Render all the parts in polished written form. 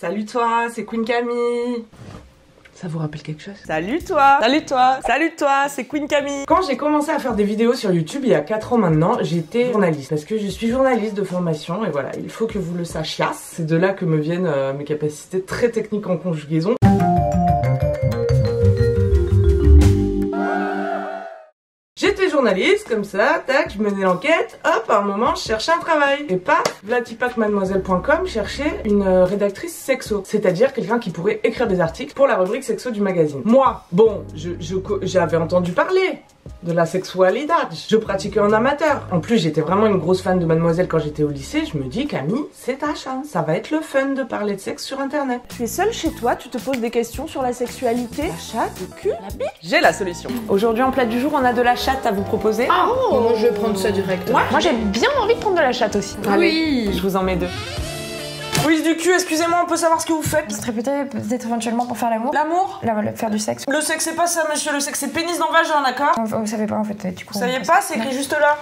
Salut toi, c'est Queen Camille. Ça vous rappelle quelque chose? Salut toi. Salut toi. Salut toi, c'est Queen Camille. Quand j'ai commencé à faire des vidéos sur YouTube il y a 4 ans maintenant, j'étais journaliste. Parce que je suis journaliste de formation et voilà, il faut que vous le sachiez. C'est de là que me viennent mes capacités très techniques en conjugaison. J'étais journaliste, comme ça, tac, je menais l'enquête, hop, à un moment, je cherchais un travail. Et paf, vlatipac-mademoiselle.com cherchait une rédactrice sexo. C'est-à-dire quelqu'un qui pourrait écrire des articles pour la rubrique sexo du magazine. Moi, bon, j'avais entendu parler de la sexualité. Je pratiquais en amateur. En plus, j'étais vraiment une grosse fan de Mademoiselle quand j'étais au lycée. Je me dis, Camille, c'est ta chance. Ça va être le fun de parler de sexe sur Internet. Tu es seule chez toi, tu te poses des questions sur la sexualité, la chatte, le cul, la bite. J'ai la solution. Aujourd'hui, en plat du jour, on a de la chatte à vous proposer. Oh, moi je vais prendre ça direct. Ouais. Moi, j'ai bien envie de prendre de la chatte aussi. Oui. Allez, je vous en mets 2. Quiz du cul, excusez-moi, on peut savoir ce que vous faites? Ce serait peut-être éventuellement pour faire l'amour. L'amour? Faire du sexe. Le sexe, c'est pas ça, monsieur. Le sexe, c'est pénis dans vagin, d'accord? Vous savez pas en fait, du coup. Vous saviez pas, c'est écrit juste là.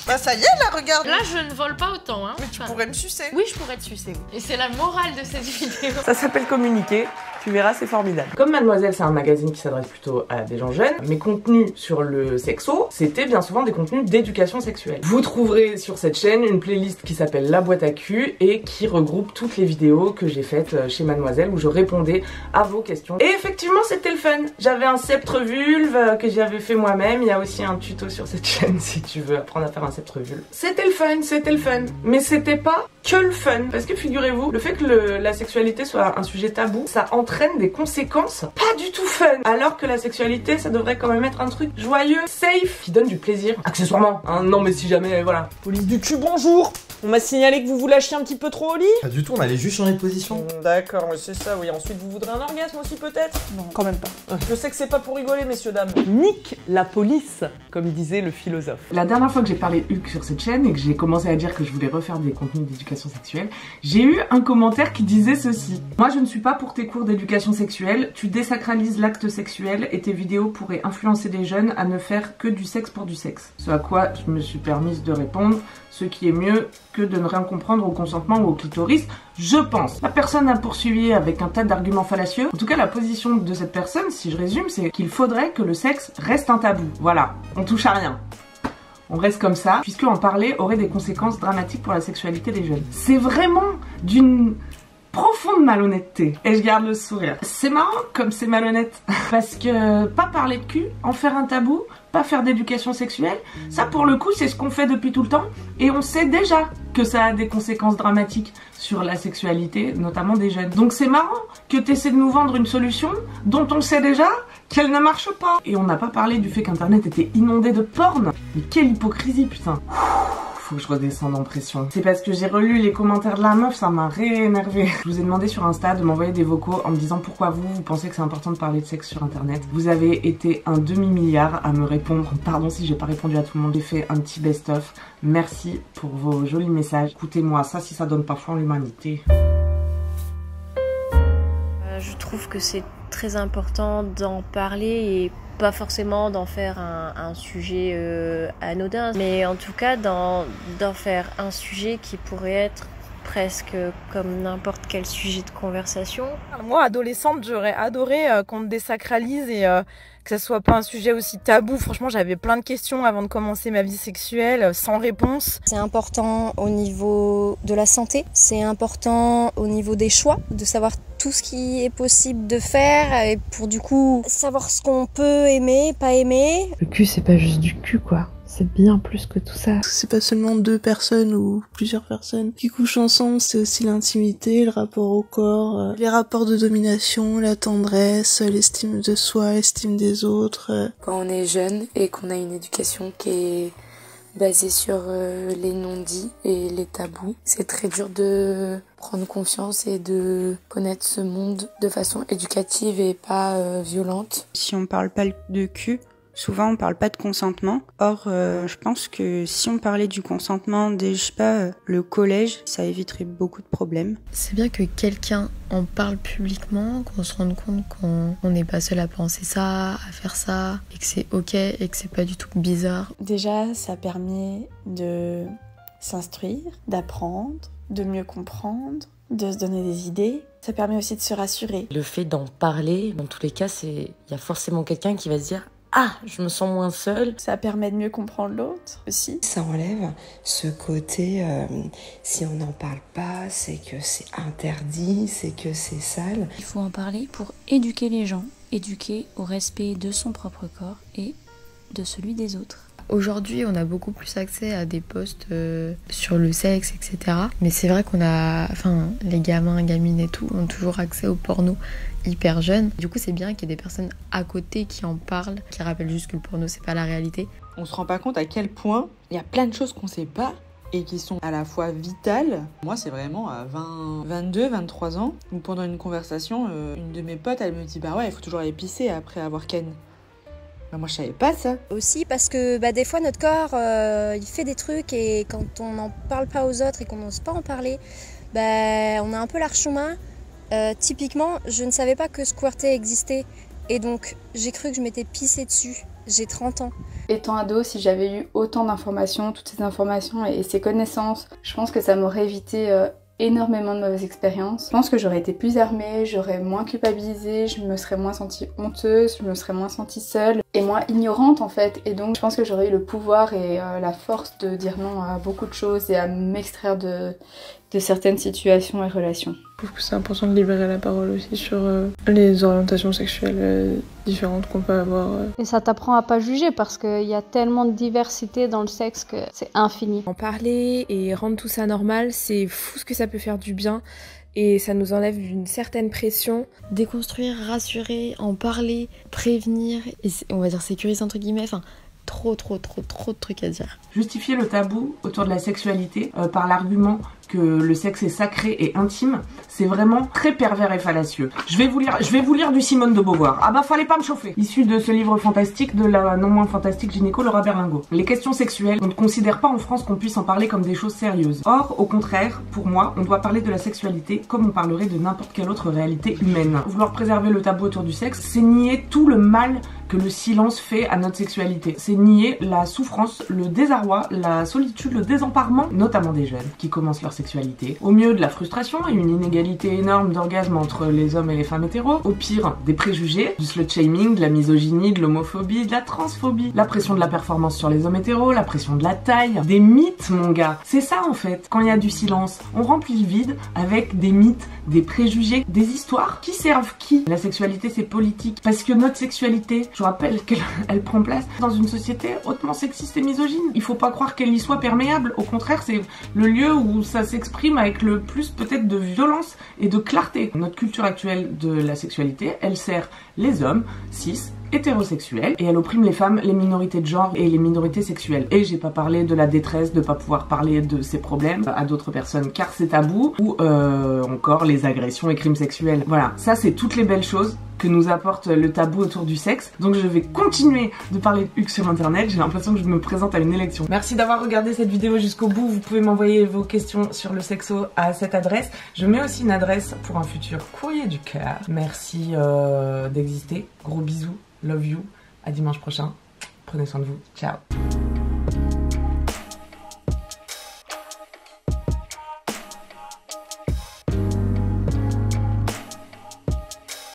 Bah ça y est là, regarde. Là je ne vole pas autant, hein. Mais tu pourrais me sucer. Oui, je pourrais te sucer. Et c'est la morale de cette vidéo. Ça s'appelle communiquer. Tu verras, c'est formidable. Comme Mademoiselle, c'est un magazine qui s'adresse plutôt à des gens jeunes, mes contenus sur le sexo, c'était bien souvent des contenus d'éducation sexuelle. Vous trouverez sur cette chaîne une playlist qui s'appelle La Boîte à Cul et qui regroupe toutes les vidéos que j'ai faites chez Mademoiselle où je répondais à vos questions. Et effectivement, c'était le fun. J'avais un sceptre vulve que j'avais fait moi-même. Il y a aussi un tuto sur cette chaîne si tu veux apprendre à faire un sceptre vulve. C'était le fun, c'était le fun. Mais c'était pas que le fun. Parce que figurez-vous, le fait que la sexualité soit un sujet tabou, ça entraîne des conséquences pas du tout fun. Alors que la sexualité, ça devrait quand même être un truc joyeux, safe, qui donne du plaisir. Accessoirement, hein, non mais si jamais, voilà. Police du cul, bonjour. On m'a signalé que vous vous lâchiez un petit peu trop au lit. Pas du tout, on allait juste changer de position. D'accord, mais c'est ça, oui. Ensuite, vous voudrez un orgasme aussi peut-être? Non, quand même pas. Je sais que c'est pas pour rigoler, messieurs, dames. Nique la police, comme disait le philosophe. La dernière fois que j'ai parlé Hugues sur cette chaîne et que j'ai commencé à dire que je voulais refaire des contenus d'éducation sexuelle, j'ai eu un commentaire qui disait ceci. Moi, je ne suis pas pour tes cours d'éducation sexuelle. Tu désacralises l'acte sexuel et tes vidéos pourraient influencer des jeunes à ne faire que du sexe pour du sexe. Ce à quoi je me suis permise de répondre, ce qui est mieux que de ne rien comprendre au consentement ou au clitoris, je pense. La personne a poursuivi avec un tas d'arguments fallacieux. En tout cas, la position de cette personne, si je résume, c'est qu'il faudrait que le sexe reste un tabou. Voilà, on touche à rien. On reste comme ça, puisque en parler aurait des conséquences dramatiques pour la sexualité des jeunes. C'est vraiment d'une profonde malhonnêteté. Et je garde le sourire. C'est marrant comme c'est malhonnête. Parce que pas parler de cul, en faire un tabou, pas faire d'éducation sexuelle, ça pour le coup c'est ce qu'on fait depuis tout le temps. Et on sait déjà que ça a des conséquences dramatiques sur la sexualité, notamment des jeunes. Donc c'est marrant que tu essaies de nous vendre une solution dont on sait déjà qu'elle ne marche pas. Et on n'a pas parlé du fait qu'Internet était inondé de porn. Mais quelle hypocrisie, putain. Faut que je redescende en pression. C'est parce que j'ai relu les commentaires de la meuf, ça m'a réénervé. Je vous ai demandé sur Insta de m'envoyer des vocaux en me disant pourquoi vous pensez que c'est important de parler de sexe sur Internet. Vous avez été un demi-milliard à me répondre. Pardon si j'ai pas répondu à tout le monde. J'ai fait un petit best-of. Merci pour vos jolis messages. Écoutez-moi, ça si ça donne pas foi en l'humanité. Je trouve que c'est très important d'en parler et pas forcément d'en faire un sujet anodin, mais en tout cas d'en faire un sujet qui pourrait être presque comme n'importe quel sujet de conversation. Moi, adolescente, j'aurais adoré qu'on me désacralise et que ça soit pas un sujet aussi tabou. Franchement, j'avais plein de questions avant de commencer ma vie sexuelle, sans réponse. C'est important au niveau de la santé, c'est important au niveau des choix, de savoir tout ce qui est possible de faire et pour du coup savoir ce qu'on peut aimer, pas aimer. Le cul, c'est pas juste du cul, quoi. C'est bien plus que tout ça. C'est pas seulement 2 personnes ou plusieurs personnes qui couchent ensemble, c'est aussi l'intimité, le rapport au corps, les rapports de domination, la tendresse, l'estime de soi, l'estime des autres. Quand on est jeune et qu'on a une éducation qui est basée sur les non-dits et les tabous, c'est très dur de prendre confiance et de connaître ce monde de façon éducative et pas violente. Si on parle pas de cul, souvent on parle pas de consentement. Or, je pense que si on parlait du consentement dès, je sais pas, le collège, ça éviterait beaucoup de problèmes. C'est bien que quelqu'un en parle publiquement, qu'on se rende compte qu'on n'est pas seul à penser ça, à faire ça, et que c'est ok et que c'est pas du tout bizarre. Déjà, ça permet de s'instruire, d'apprendre, de mieux comprendre, de se donner des idées. Ça permet aussi de se rassurer. Le fait d'en parler, dans tous les cas, il y a forcément quelqu'un qui va se dire « Ah, je me sens moins seule ». Ça permet de mieux comprendre l'autre aussi. Ça enlève ce côté, si on n'en parle pas, c'est que c'est interdit, c'est que c'est sale. Il faut en parler pour éduquer les gens, éduquer au respect de son propre corps et de celui des autres. Aujourd'hui, on a beaucoup plus accès à des posts sur le sexe, etc. Mais c'est vrai qu'on a, les gamins, gamines et tout, ont toujours accès au porno hyper jeunes. Du coup, c'est bien qu'il y ait des personnes à côté qui en parlent, qui rappellent juste que le porno, c'est pas la réalité. On se rend pas compte à quel point il y a plein de choses qu'on sait pas et qui sont à la fois vitales. Moi, c'est vraiment à 22, 23 ans, où pendant une conversation, une de mes potes, elle me dit « Bah ouais, il faut toujours aller pisser après avoir ken ». Bah moi je savais pas ça. Aussi parce que des fois notre corps il fait des trucs et quand on n'en parle pas aux autres et qu'on n'ose pas en parler, on a un peu l'arche-chemin. Typiquement je ne savais pas que squirter existait et donc j'ai cru que je m'étais pissée dessus. J'ai 30 ans. Étant ado, si j'avais eu autant d'informations, toutes ces informations et ces connaissances, je pense que ça m'aurait évité énormément de mauvaises expériences. Je pense que j'aurais été plus armée, j'aurais moins culpabilisé, je me serais moins sentie honteuse, je me serais moins sentie seule et moins ignorante en fait. Et donc je pense que j'aurais eu le pouvoir et la force de dire non à beaucoup de choses et à m'extraire de certaines situations et relations. Je trouve que c'est important de libérer la parole aussi sur les orientations sexuelles différentes qu'on peut avoir. Et ça t'apprend à pas juger parce qu'il y a tellement de diversité dans le sexe que c'est infini. En parler et rendre tout ça normal, c'est fou ce que ça peut faire du bien et ça nous enlève d'une certaine pression. Déconstruire, rassurer, en parler, prévenir et on va dire sécuriser entre guillemets, trop de trucs à dire. Justifier le tabou autour de la sexualité par l'argument que le sexe est sacré et intime, c'est vraiment très pervers et fallacieux. Je vais vous lire du Simone de Beauvoir. Ah bah fallait pas me chauffer. Issu de ce livre fantastique de la non moins fantastique gynéco Laura Berlingot. Les questions sexuelles, on ne considère pas en France qu'on puisse en parler comme des choses sérieuses. Or, au contraire, pour moi, on doit parler de la sexualité comme on parlerait de n'importe quelle autre réalité humaine. Vouloir préserver le tabou autour du sexe, c'est nier tout le mal que le silence fait à notre sexualité. C'est nier la souffrance, le désarroi, la solitude, le désemparement, notamment des jeunes qui commencent leur sexualité. Au mieux de la frustration et une inégalité énorme d'orgasme entre les hommes et les femmes hétéros. Au pire, des préjugés, du slut-shaming, de la misogynie, de l'homophobie, de la transphobie, la pression de la performance sur les hommes hétéros, la pression de la taille, des mythes mon gars. C'est ça en fait, quand il y a du silence, on remplit le vide avec des mythes, des préjugés, des histoires qui servent qui? La sexualité c'est politique, parce que notre sexualité, je rappelle qu'elle prend place dans une société hautement sexiste et misogyne. Il faut pas croire qu'elle y soit perméable, au contraire c'est le lieu où ça s'exprime avec le plus peut-être de violence et de clarté. Notre culture actuelle de la sexualité, elle sert les hommes cis, hétérosexuels, et elle opprime les femmes, les minorités de genre et les minorités sexuelles. Et j'ai pas parlé de la détresse de pas pouvoir parler de ces problèmes à d'autres personnes car c'est tabou, ou encore les agressions et crimes sexuels. Voilà, ça c'est toutes les belles choses que nous apporte le tabou autour du sexe. Donc je vais continuer de parler de Hugues sur internet, j'ai l'impression que je me présente à une élection. Merci d'avoir regardé cette vidéo jusqu'au bout, vous pouvez m'envoyer vos questions sur le sexo à cette adresse. Je mets aussi une adresse pour un futur courrier du cœur. Merci d'exister, gros bisous, love you, à dimanche prochain, prenez soin de vous, ciao.